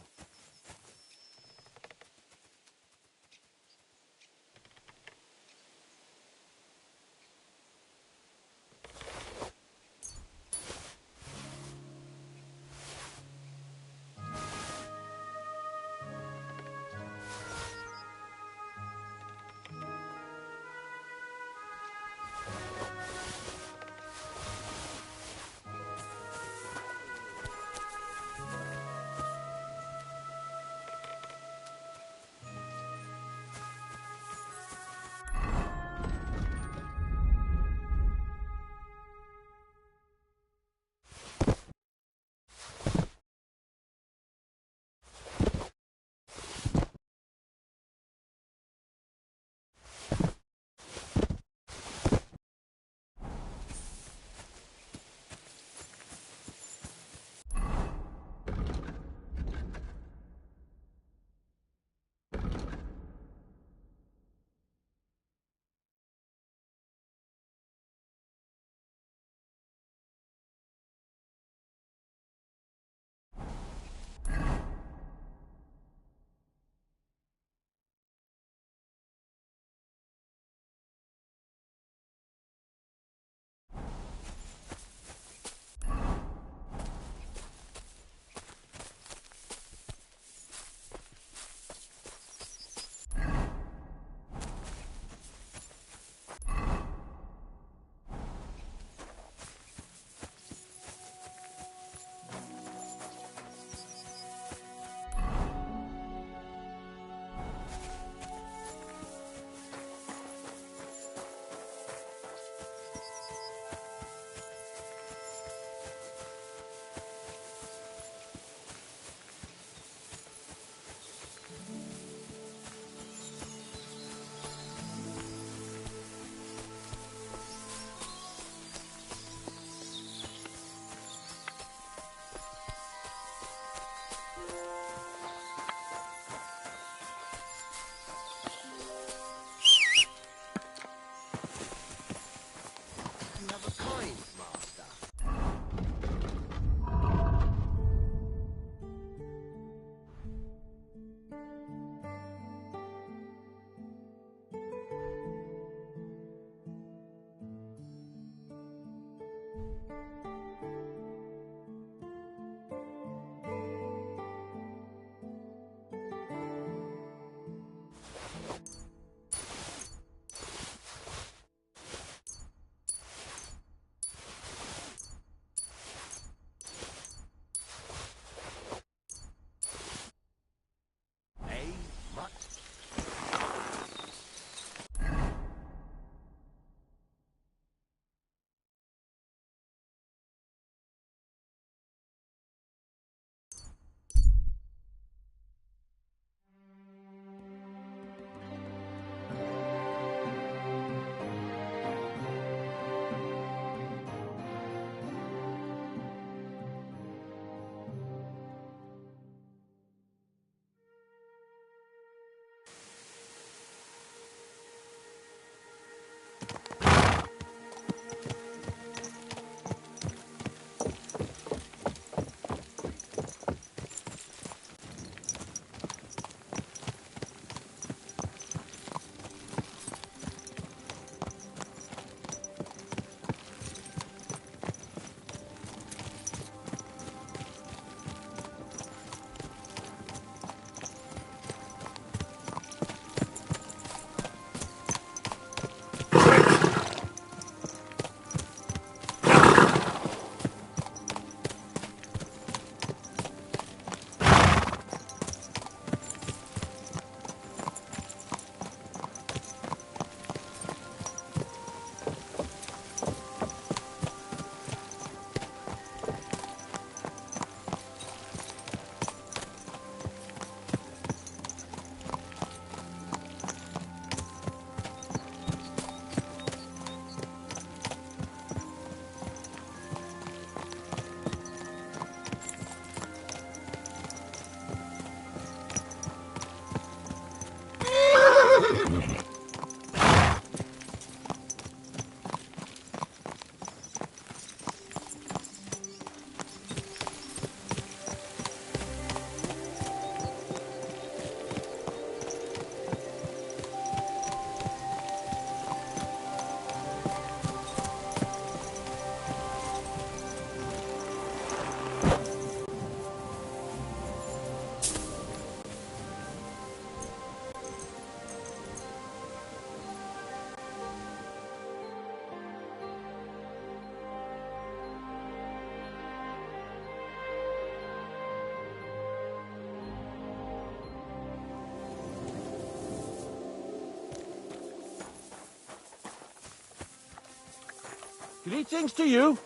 Greetings to you.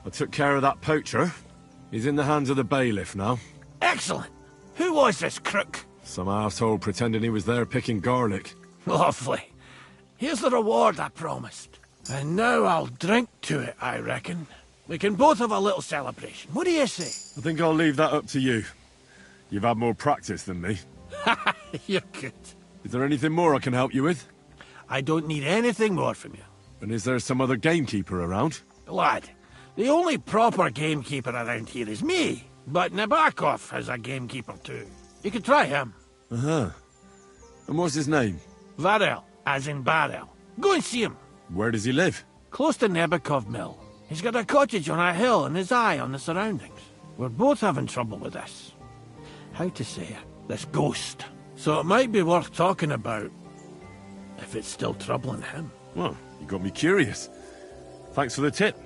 I took care of that poacher. He's in the hands of the bailiff now. Excellent. Who was this crook? Some arsehole pretending he was there picking garlic. Lovely. Here's the reward I promised. And now I'll drink to it, I reckon. We can both have a little celebration. What do you say? I think I'll leave that up to you. You've had more practice than me. You're good. Is there anything more I can help you with? I don't need anything more from you. And is there some other gamekeeper around? Lad, the only proper gamekeeper around here is me. But Nabokov has a gamekeeper too. You could try him. Uh-huh. And what's his name? Varel, as in barrel. Go and see him. Where does he live? Close to Nabokov Mill. He's got a cottage on a hill and his eye on the surroundings. We're both having trouble with this. How to say it? This ghost. So it might be worth talking about if it's still troubling him. Well, you got me curious. Thanks for the tip.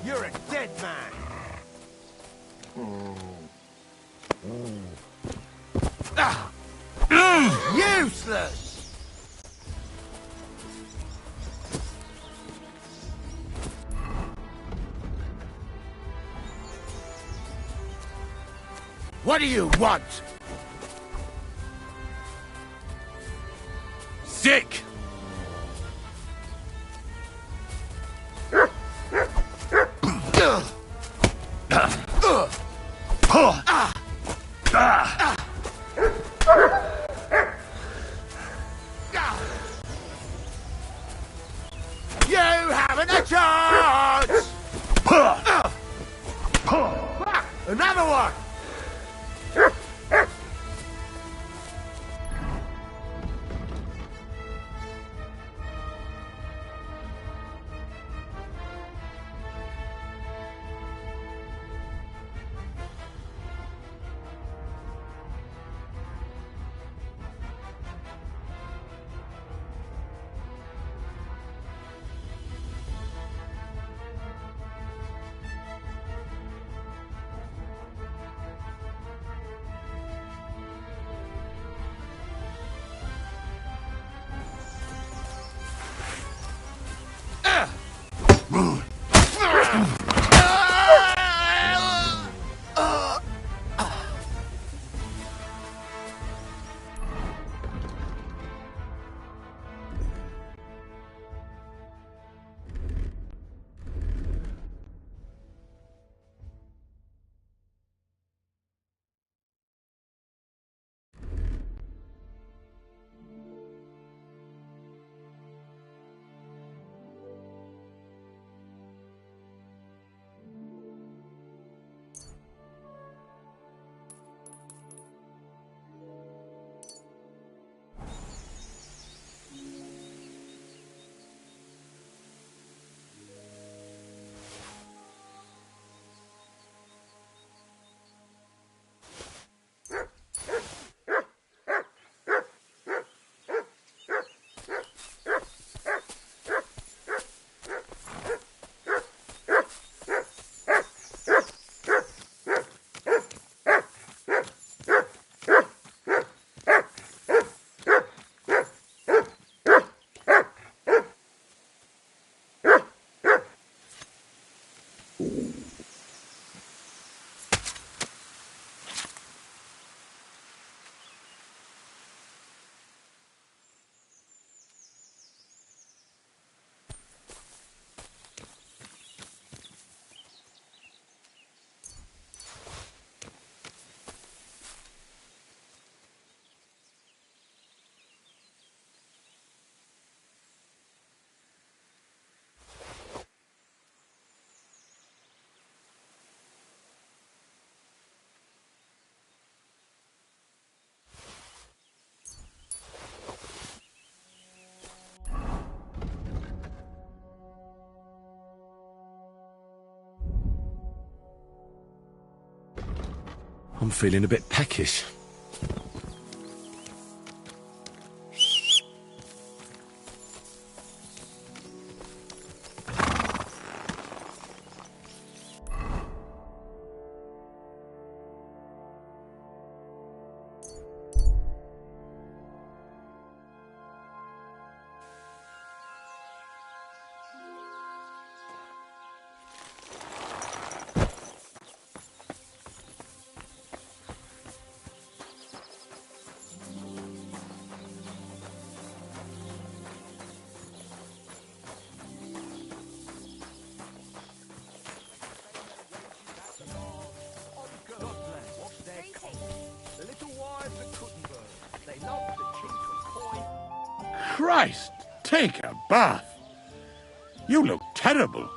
You're a dead man. Useless! What do you want? Sick! Charge! Another one! I'm feeling a bit peckish. Christ, take a bath. You look terrible.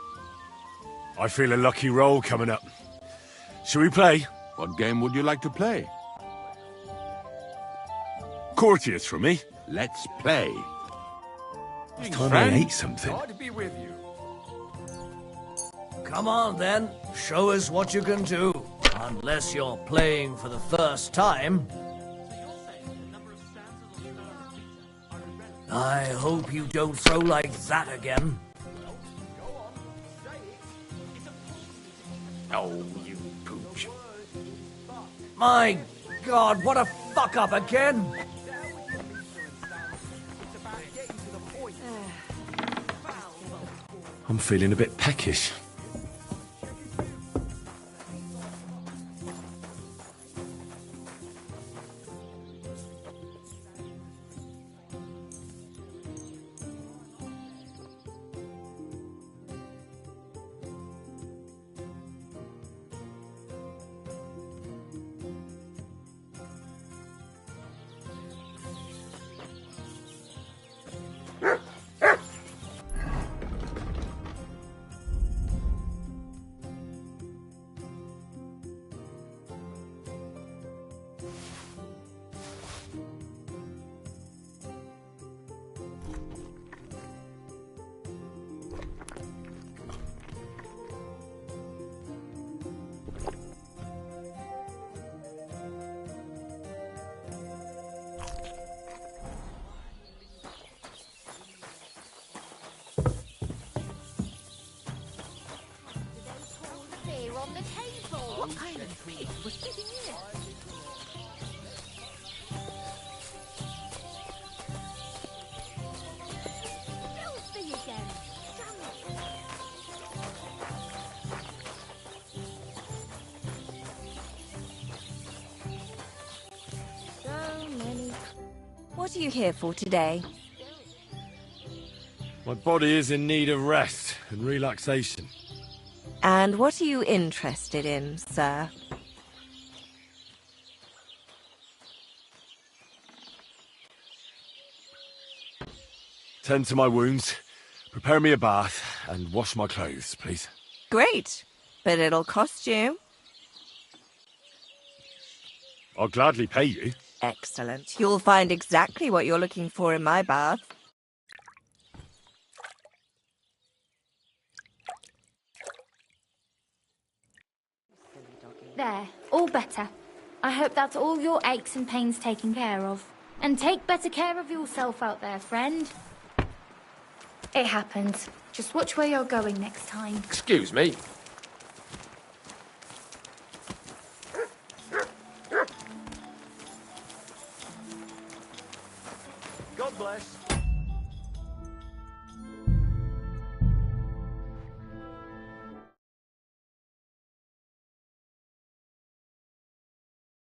I feel a lucky roll coming up. Shall we play? What game would you like to play? Courtiers from me. Let's play. It's time I ate something. God be with you. Come on, then. Show us what you can do. Unless you're playing for the first time. I hope you don't throw like that again. Oh, you pooch. My God, what a fuck up again! I'm feeling a bit peckish. What kind of tree was sitting here? Filthy again. Damn it. So many. What are you here for today? My body is in need of rest and relaxation. And what are you interested in, sir? Tend to my wounds, prepare me a bath, and wash my clothes, please. Great, but it'll cost you. I'll gladly pay you. Excellent. You'll find exactly what you're looking for in my bath. There, all better. I hope that's all your aches and pains taken care of. And take better care of yourself out there, friend. It happens. Just watch where you're going next time. Excuse me. God bless.